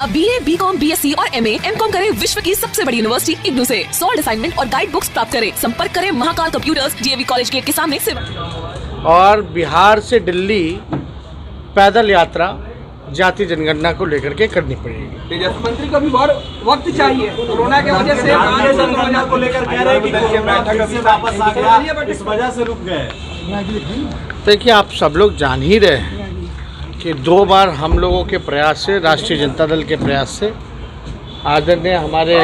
अब BA, BCom, BSc और MA, MCom करें विश्व की सबसे बड़ी यूनिवर्सिटी इग्नू से। सॉल्ड असाइनमेंट और गाइड बुक्स प्राप्त करें। संपर्क करें Mahakal computers, DAV college gate के सामने से। और बिहार से दिल्ली पैदल यात्रा जाति जनगणना को लेकर के करनी पड़ेगी। तेजस्वी मंत्री को भी बहुत वक्त चाहिए, कोरोना के वजह से जनगणना को लेकर कह रहे हैं कि बैठक अभी वापस आ गया, इस वजह से रुक गए। देखिए, आप सब लोग जान ही रहे हैं कि 2 बार हम लोगों के प्रयास से, राष्ट्रीय जनता दल के प्रयास से, आदरणीय हमारे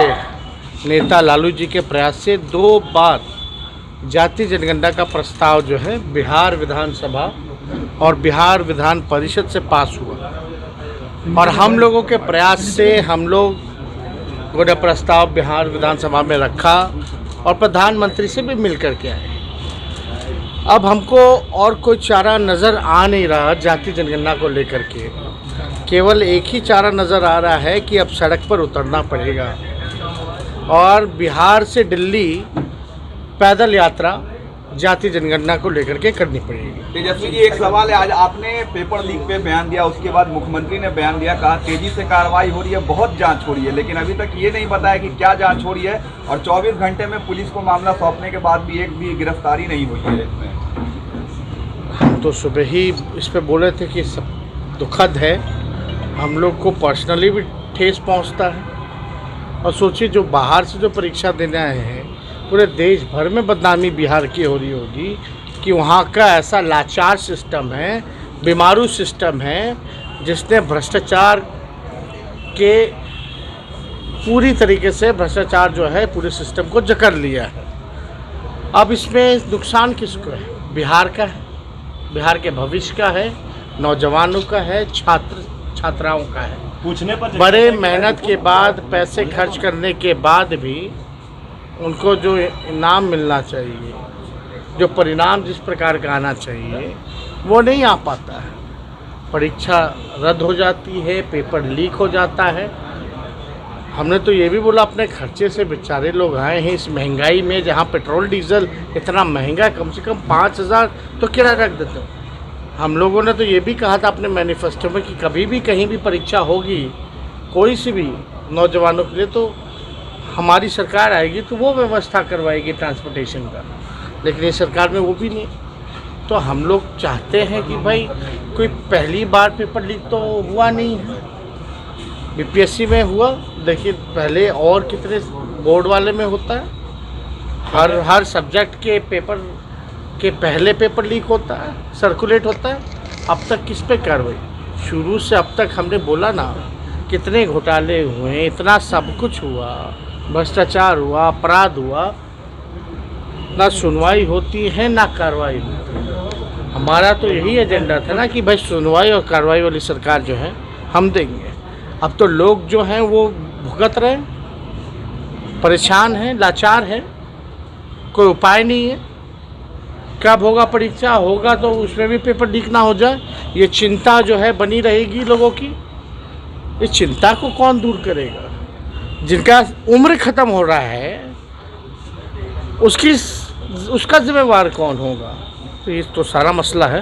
नेता लालू जी के प्रयास से 2 बार जाति जनगणना का प्रस्ताव जो है बिहार विधानसभा और बिहार विधान परिषद से पास हुआ। और हम लोगों के प्रयास से हम लोग वो प्रस्ताव बिहार विधानसभा में रखा और प्रधानमंत्री से भी मिल कर के आए। अब हमको और कोई चारा नज़र आ नहीं रहा जाति जनगणना को लेकर के। केवल एक ही चारा नज़र आ रहा है कि अब सड़क पर उतरना पड़ेगा और बिहार से दिल्ली पैदल यात्रा जाति जनगणना को लेकर के करनी पड़ेगी। तेजस्वी जी, एक सवाल है। आज आपने पेपर लीक पे बयान दिया, उसके बाद मुख्यमंत्री ने बयान दिया, कहा तेजी से कार्रवाई हो रही है, बहुत जांच हो रही है, लेकिन अभी तक ये नहीं बताया कि क्या जांच हो रही है। और 24 घंटे में पुलिस को मामला सौंपने के बाद भी एक भी गिरफ्तारी नहीं हुई है इसमें। हम तो सुबह ही इस पे बोले थे कि सब दुखद है, हम लोग को पर्सनली भी ठेस पहुंचता है। और सोचिए, जो बाहर से जो परीक्षा देने आए हैं, पूरे देश भर में बदनामी बिहार की हो रही होगी कि वहाँ का ऐसा लाचार सिस्टम है, बीमारू सिस्टम है, जिसने भ्रष्टाचार के पूरी तरीके से भ्रष्टाचार जो है पूरे सिस्टम को जकड़ लिया है। अब इसमें नुकसान किसको है? बिहार का है, बिहार के भविष्य का है, नौजवानों का है, छात्राओं का है। पूछने पर बड़े मेहनत के बाद, पैसे खर्च करने के बाद भी उनको जो इनाम मिलना चाहिए, जो परिणाम जिस प्रकार का आना चाहिए, वो नहीं आ पाता है। परीक्षा रद्द हो जाती है, पेपर लीक हो जाता है। हमने तो ये भी बोला, अपने खर्चे से बेचारे लोग आए हैं इस महंगाई में, जहाँ पेट्रोल डीजल इतना महंगा, कम से कम 5,000 तो किराया रख देते हो। हम लोगों ने तो ये भी कहा था अपने मैनिफेस्टो में कि कभी भी कहीं भी परीक्षा होगी, कोई सी भी नौजवानों के लिए, तो हमारी सरकार आएगी तो वो व्यवस्था करवाएगी ट्रांसपोर्टेशन का। लेकिन ये सरकार में वो भी नहीं। तो हम लोग चाहते हैं कि भाई कोई पहली बार पेपर लीक तो हुआ नहीं है, BPSC में हुआ, देखिए पहले और कितने बोर्ड वाले में होता है। हर सब्जेक्ट के पेपर के पहले पेपर लीक होता है, सर्कुलेट होता है। अब तक किस पे कार्रवाई? शुरू से अब तक हमने बोला ना, कितने घोटाले हुए, इतना सब कुछ हुआ, भ्रष्टाचार हुआ, अपराध हुआ, ना सुनवाई होती है ना कार्रवाई होती है। हमारा तो यही एजेंडा था ना कि भाई सुनवाई और कार्रवाई वाली सरकार जो है हम देंगे। अब तो लोग जो हैं वो भुगत रहे, परेशान हैं, लाचार हैं, कोई उपाय नहीं है। कब होगा परीक्षा? होगा तो उसमें भी पेपर लीक ना हो जाए, ये चिंता जो है बनी रहेगी लोगों की। इस चिंता को कौन दूर करेगा? जिनका उम्र ख़त्म हो रहा है उसका जिम्मेवार कौन होगा? तो ये तो सारा मसला है।